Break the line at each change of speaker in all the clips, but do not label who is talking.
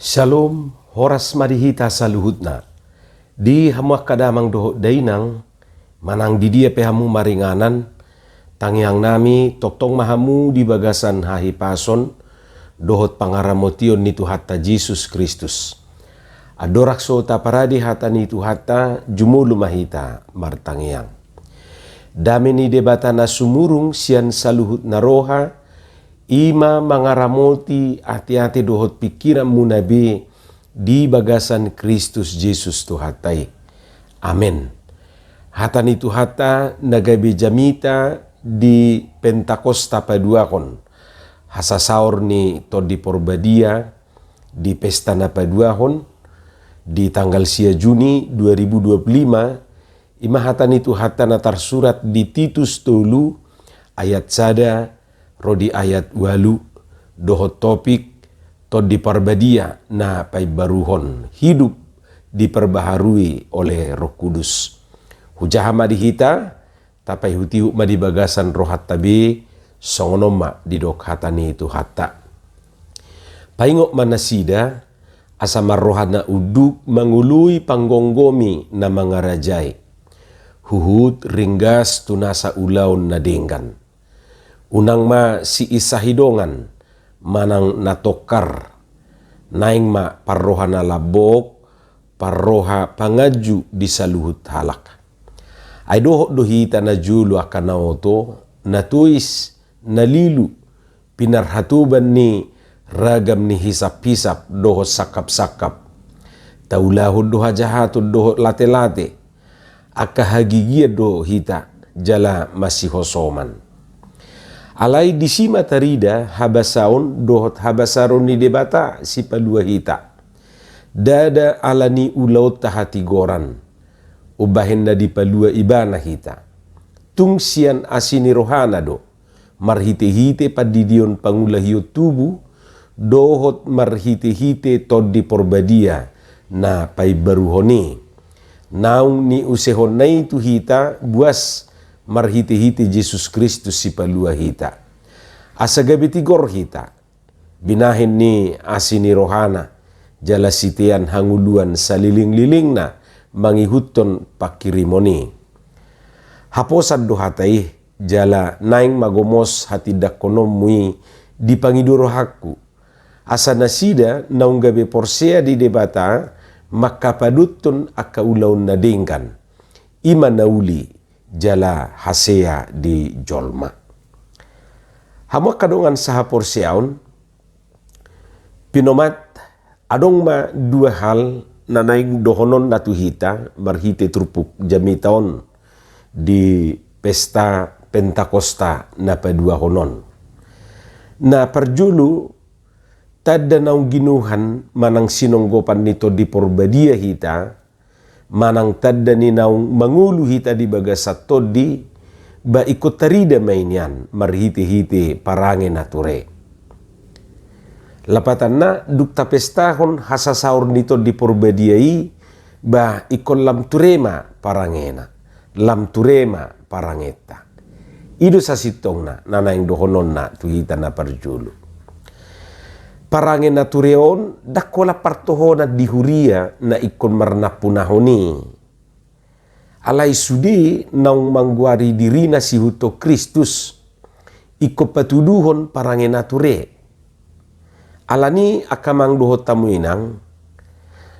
Shalom, horas marihita saluhutna. Di hamuak kadamang doho dainang, manang di dia pehamu maringanan, tangyang nami toktong mahamu di bagasan hahi pason, dohot pangaramotion ni Tuhata Jesus Kristus. Adorak so taparadi hata ni Tuhata jumulu mahita martangyang. Dami ni debata na sumurung sian saluhut na roha, ima mangaramoti hati-hati dohot pikiran munabi di bagasan Kristus Jesus Tuhatai. Amen. Hata ni Tuhata nagabi jamita di Pentakosta paduakon. Hasasaur ni Todi Porbadia di pesta na paduahon di tanggal 10 Juni 2025. Ima hata ni Tuhata na tersurat di Titus tolu ayat sada rodi ayat walu dohot topik Todi Parbadia na paibaruhon hidup diperbaharui oleh Roh Kudus. Hujahama dihita tapai hutihu madi bagasan rohat tabi songonoma di dok hatani itu hatta. Paingok manasida asama rohana uduk mangului panggonggomi na mangarajai. Huhut ringgas tunasa ulaun na denggan. Unang ma si isahidongan manang natokar naing ma parroha na labok parroha pangaju di saluhut halak. Ay doho dohita na julu akanaoto natuis nalilu pinarhatuban ni ragam ni hisap-hisap doho sakap-sakap taulahud doha jahatud doho late-late akahagigia do hita jala masih hosoman. Alai disima tarida habasaon dohot habasaron ni debata si palua hita. Dada alani ulaut tahati goran. Ubahin na di palua ibana hita. Tung sian asini rohana do. Marhite-hite padidion pangulahio tubu. Dohot marhite-hite Todi Porbadia na paibaruhoni. Naung ni usehon na itu hita buas marhiti-hiti Jesus Kristus si palua hita. Asagabi tigor hita. Binahin ni asini rohana. Jala sitian hanguluan saliling-liling na mangihuton pakirimoni. Haposan dohatai jala naing magomos hati dakonom mui di pangiduro hakku. Asa nasida naunggabe porsea di debata makapadutun akaulaun nadingkan. Ima nauli jala hasea di jolma. Hama kadongan saha porsiaun pinomat adong ma dua hal na naing dohonon natuhita marhite trupuk jamitaon di pesta Pentakosta na padua honon. Na perjulu tada naung ginuhan manang sinonggopan nito di Porbadia hita manang tadda ni naung mangulu hita di bagasat Todi ba ikut tarida mainyan marhiti-hiti parange nature. Lapatan na dukta pestahon hasasaur nito di Porbadiai ba ikon lam turema parangena lam turema parangeta. Ido sa sitong na nanaing dohonon na tuhita na parjulu. Parange natureon dakola partohona di huria na ikon marnapunahoni. Alai sudi naung mangguari dirina si huto Kristus iko patuduhon parange nature. Alani akamang dohot tamuinang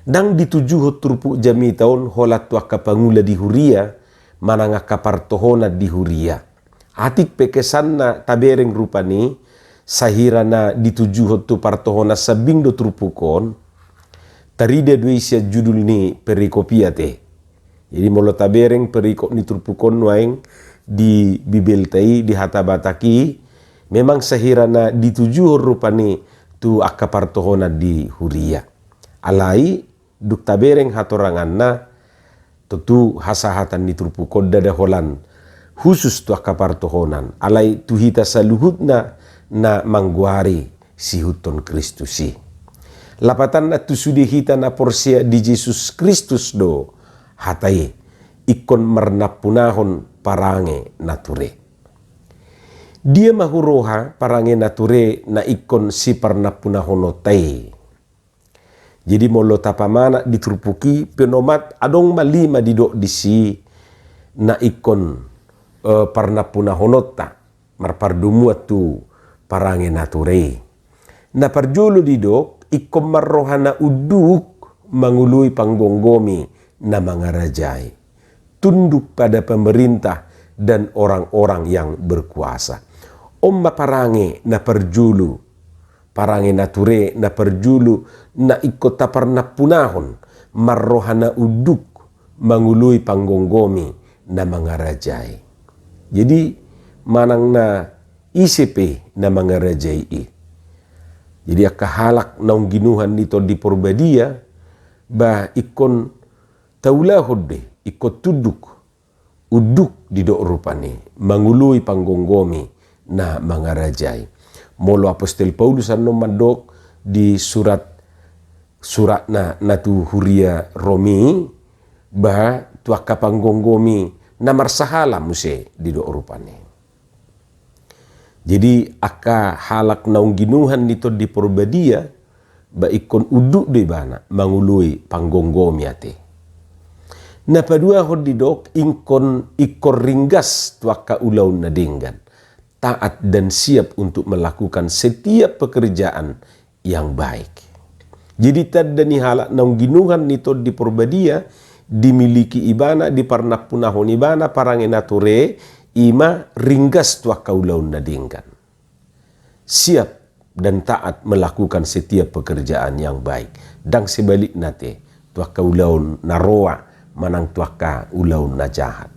dang ditujuhot trupu jami taon holat waka pangula di huria manang akapartohona di huria. Atik pekesan na tabereng rupani sahira na ditujuhot tu partohona sabing do trupukon tarida duisya judul ni perikopia te. Jadi molo tabereng perikop ni trupukon waeng di bibeltai di hatabataki memang sahira na ditujuhot rupani tu akapartohona di huria. Alai duk tabereng hatorangan na tentu hasahatan ni trupukon dada holan khusus tu akapartohonan. Alai tuhita saluhutna na mangguari si huton Kristusi. Lapatan na tusudi hita na porsia di Jesus Kristus do hatai ikon marnapunahon parange nature. Dia mahuroha parange nature na ikon si parnapunahono tai. Jadi molo tapamana diturupuki penomat adong malima didok disi na ikon parna puna honota marpardumuat tu parange nature. Na parjulu didok ikon marrohana uduk mangului panggonggomi na mangarajai. Tunduk pada pemerintah dan orang-orang yang berkuasa. Omma parange na perjulu, parange nature na perjulu na ikota parna punahon marrohana uduk mangului panggonggomi na mangarajai. Jadi manang na ICP na mangarajai i. Jadi akahalak naung ginuhan nito di Purbadia ba ikon taulahod de ikot tuduk uduk di do rupani mangului panggonggomi na mangarajai. Molo Apostol Paulus ano mandok di surat na tu huria Romi bah tuaka panggonggomi na marsahala muse di do rupani. Jadi aka halak naung ginuhan nito di Purbadia ba ikon uduk de bana mangului panggonggomi ate. Na padua hodidok ikon ringgas tuaka ulau nadinggan. Taat dan siap untuk melakukan setiap pekerjaan yang baik. Jadi tadda ni halak naung ginuhan nito di Purbadia dimiliki ibana di parna punahon ibana parange nature ima ringgas tuaka ulau nadinggan. Siap dan taat melakukan setiap pekerjaan yang baik. Dan sebalik nate tuaka ulau naroa manang tuaka ulau najahat.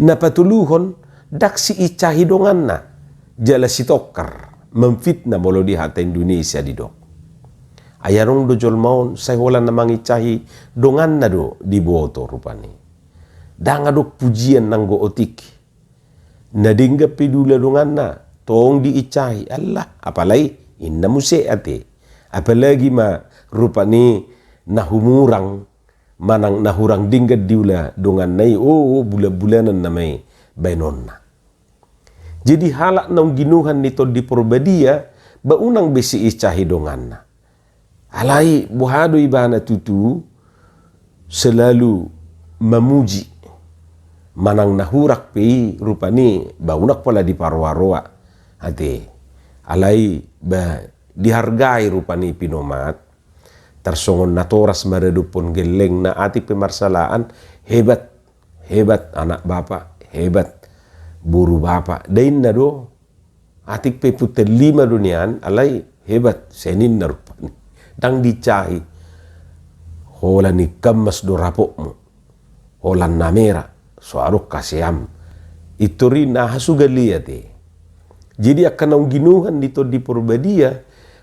Na patuluhon daksi icahi donganna jala sitokar memfitna molo di hata Indonesia di dok. Ayarong do jol maun say wala namang icahi donganna do di boto rupani. Danga do pujian nanggo otik. Nadingga pedula donganna tong di icahi Allah apalai inna muse ate. Apalagi ma rupani nahumurang manang nahurang dinggat diula dongan nai bulan-bulanan namai bainonna. Jadi halak naung ginuhan nito di Purbadia baunang besi icahi donganna. Alai buhado ibana tutu selalu memuji manang nahurak pe rupani baunak pala di parwaroa hati. Alai dihargai rupani pinomat tersongon natoras maredupon geleng na ati pemarsalaan hebat anak bapak hebat buru bapak dain na do atik pe putel 5 dunian alai hebat senin na rupani dang dicahi hola ni kamas do rapokmu hola namera soarok kasyam ituri na hasugaliyate. Jadi akan naung ginuhan dito di Purbadia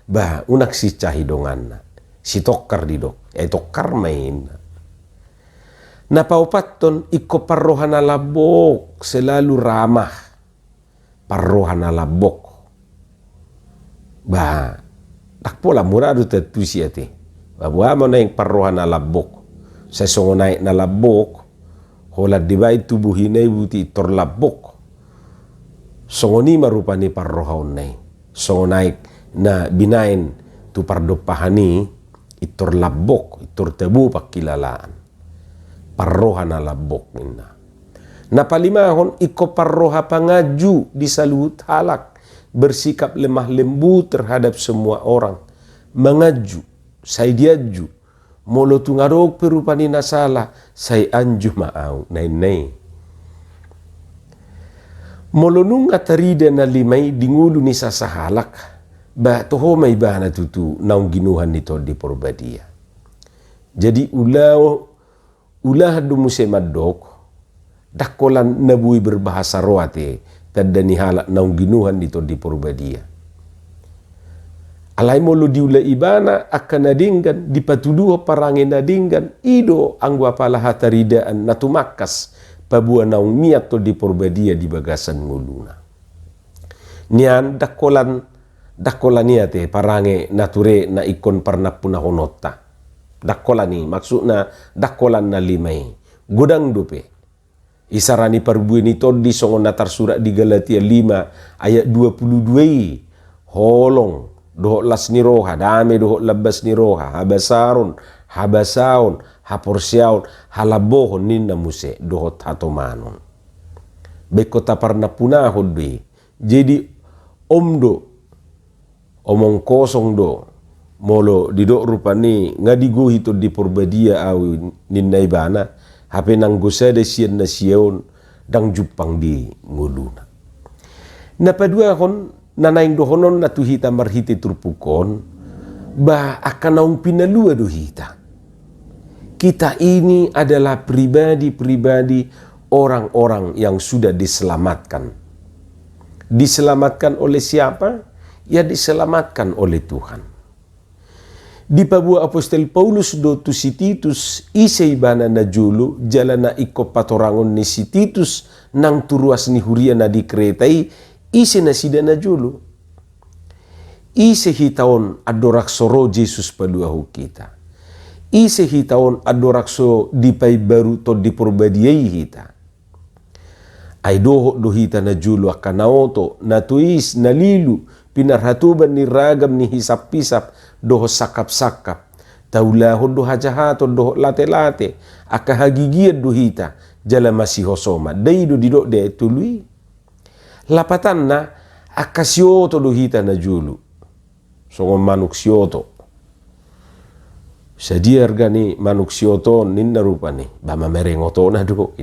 bah unak si cahi donganna si tokar di dok tokar main na paupaton iko parrohana labok selalu ramah parrohana labok bah tak pola murado tatusi ate bahwa mo na yung parrohana labok sa songo naik na labok hola dibay tubuhin ay buti tor labok songo ni marupani parrohaon nay songo naik na binain tu pardopahani itor labok itor tebu pakilalaan parroha na labok minna. Napalimahon iko parroha pangaju di saluhut halak bersikap lemah lembut terhadap semua orang mengaju say diaju molo tungarog perupani nasala say anju maaw nay molo nung atarida na limay dingulo ni sasahalak ba toho may ba na tutu naung ginuhan nito di Purbadia. Jadi ulah dumuse madok dakolan nabui berbahasa roate tadda ni halak naung ginuhan nito di Purbadia. Alai molo diula ibana akan nadinggan dipatuduh parange nadinggan ido angwa pala hataridaan natumakas pabua naung miat to di Purbadia di bagasan nguluna. Nian dakolan niate parange nature na ikon parna punahonota. Dakolan ni maksudna dakolan na limay godang dupe isarani parbuin ito di songon natar surat di Galatia 5 ayat 22 holong doho las ni roha, dame doho labas ni roha, habasaron, habasaon, haporsiaon, halabohon ninna muse doho tatomanon. Beko taparna punahon be. Jadi omong kosong do, molo didok rupani ngadigo hito di porbadia au ninna ibana, hape nang gosade sian na siaon, dang jupang di nguluna. Napadua kon nanaing dohonon na tuhita marhiti turpukon ba akan naung pinalua dohita. Kita ini adalah pribadi-pribadi orang-orang yang sudah diselamatkan. Diselamatkan oleh siapa? Ya diselamatkan oleh Tuhan. Di pabua apostol Paulus do tu si Titus isay bana na julu jala na iko patorangon ni si Titus nang turuas ni huria na di Kretai isi na sida na julu. Isi hitaon adoraksoro Jesus paluahu kita. Isi hitaon adorakso di pai baru to di porbadiai hita. Ay doho do hita na julu akanaoto na tuis na lilu pinarhatuban ni ragam ni hisap-pisap doho sakap-sakap. Taulahon do hajahato doho late-late akahagigiat do hita jala masih hosoma. Daido didok de tului. Lapatan na akasioto do hita na julu. Songon manuk sioto. Sadia argani manuk sioto ninna rupani. Bama merengoto na do.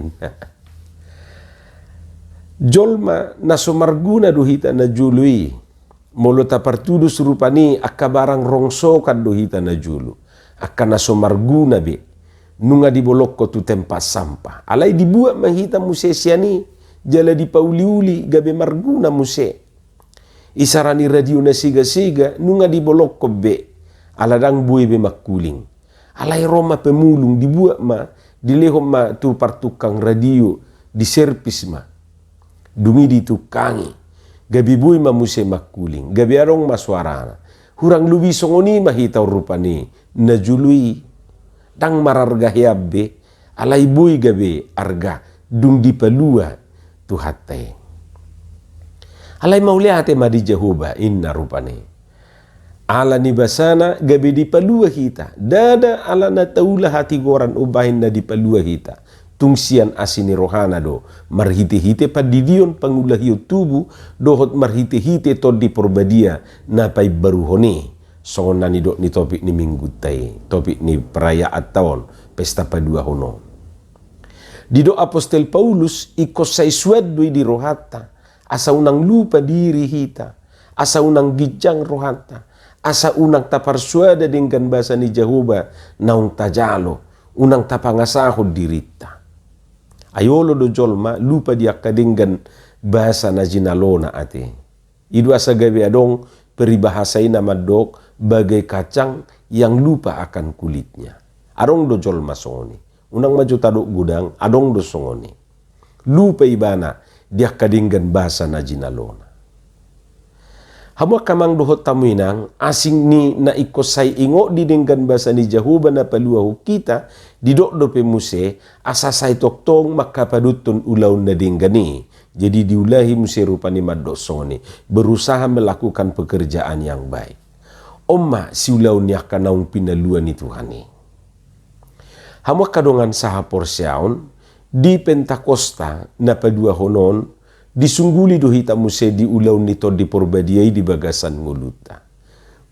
Jolma na somarguna do hita na jului. Molo tapartudus rupani akabarang rongsokan do hita na julu. Aka na somarguna be. Nunga dibolokko tu tempat sampah. Alai dibuat menghita muse siani. Jala di pauli-uli gabe marguna muse. Isarani radio na siga-siga nunga di bolok ko be. Aladang buhay be makuling. Alay Roma pemulung dibuat ma. Dilehom ma tu partukang radio. Di servis ma. Dumi di tukangi. Gabi buhay ma muse makuling. Gabi arong maswarana. Hurang lubi songoni mahitaw rupani. Najului. Tang mararga hiabbe. Alay buhay gabe arga. Dung di palua. Tuhatte. Alay mauliate madi Jehovah inna rupane. Ala ni basana gabi di palua hita. Dada ala na taula hati goran ubahin na di palua hita. Tungsian asini rohana do. Marhite-hite padidion pangulahio tubu. Dohot marhite-hite to di porbadia. Napai baruhoni. Songon nani do ni topik ni minggu tay. Topik ni perayaan tahun. Pesta padua hono. Dido apostol Paulus ikosay suadui di rohata. Asa unang lupa diri hita. Asa unang gijang rohata. Asa unang taparsuada dengan bahasa ni Jehovah naung tajalo. Unang tapangasahod dirita. Ayolo do jolma lupa dia kadinggan bahasa na jinalona ate. Idu asa gabi adong peribahasay na madok bagai kacang yang lupa akan kulitnya. Arong do jolma songoni. Unang maju taduk gudang, adong do songoni. Lupa ibana, dia kadinggan bahasa na jinalona. Hamwa kamang dohot tamuinang, asing ni na ikosay ingo didinggan bahasa ni Jehovah na paluahu kita, didok do pemuse, asasay toktong makapadutun ulaw na dinggani. Jadi diulahi muse rupani madosoni, berusaha melakukan pekerjaan yang baik. Omma si ulaw niya kanaung pinaluan ni Tuhani. Hamwa kadongan saha porsiaon di Pentakosta na padua honon disungguli do hita muse di ulaw nito di porbadiay di bagasan nguluta.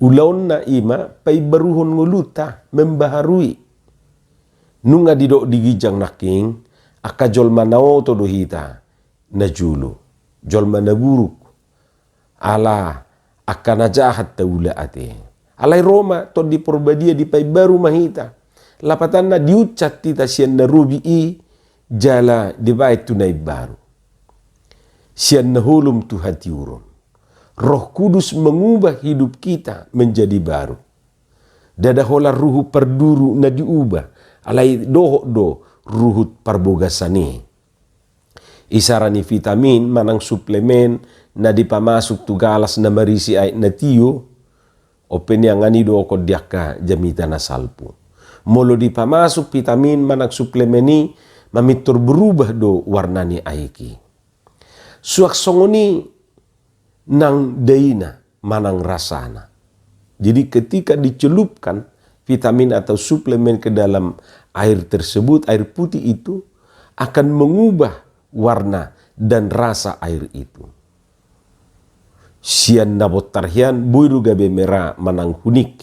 Ulaw na ima pay baruhon nguluta membaharui. Nunga didok digijang naking akajol manao to do hita na julu. Jol manaburuk. Ala akana jahat taula ate. Alay Roma to di porbadia di pay baru mahita. Lapatan na diucat tita siyan na rubi'i jala di bait tunay baru. Siyan na hulum tu hati urun. Roh Kudus mengubah hidup kita menjadi baru. Dadahola ruhu perduru na diubah. Alay doho do ruhut parbogasani. Isarani vitamin manang suplemen na dipamasuk tu galas na marisi ay na tiyo. O penyangani do ko diaka jamita na salpu. Molo dipamasuk vitamin manang suplemeni mamitur berubah do warnani aiki. Suak songoni nang daina manang rasana. Jadi ketika dicelupkan vitamin atau suplemen ke dalam air tersebut, air putih itu akan mengubah warna dan rasa air itu. Sian nabot tarhian buiru gabe merah manang hunik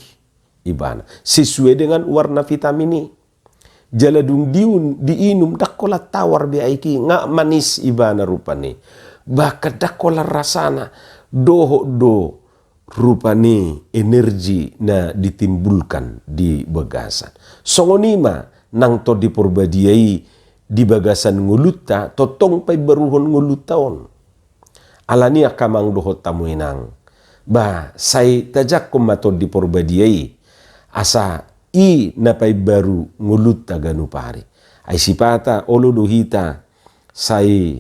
ibana. Sesuai dengan warna vitamin ini. Jaladung diinum dakola tawar biaiki ngak manis ibana rupani. Baka dakola rasana doho do rupani energi na ditimbulkan di bagasan. Songonima nang to diporbadiai di bagasan nguluta totong pay baruhon ngulutaon. Alani akamang doho tamuinang. Ba say tajak kumato diporbadiai asa i napay baru nguluta ganupari. Ay sipata olo dohita say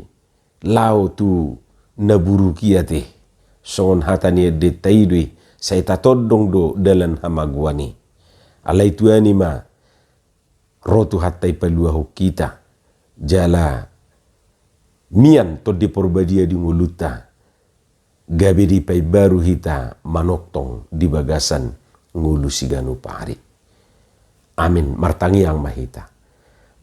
lao tu naburu kiate. Songon hatani de taidui say tatodong do dalan hamagwani. Alay tuani ma rotu hatay paluaho kita jala mian to di porbadia di nguluta gabi di pay baru hita manoktong di bagasan ngulu siganu pari. Amin martangi yang mahita.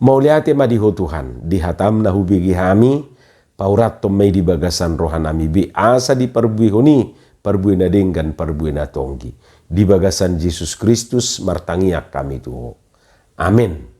Mauliate madiho Tuhan dihatam na hubigi hami paurat tomay di bagasan rohanami bi asa di parbuihoni parbuina denggan parbuina tonggi di bagasan Yesus Kristus martangiak kami tuho. Amin.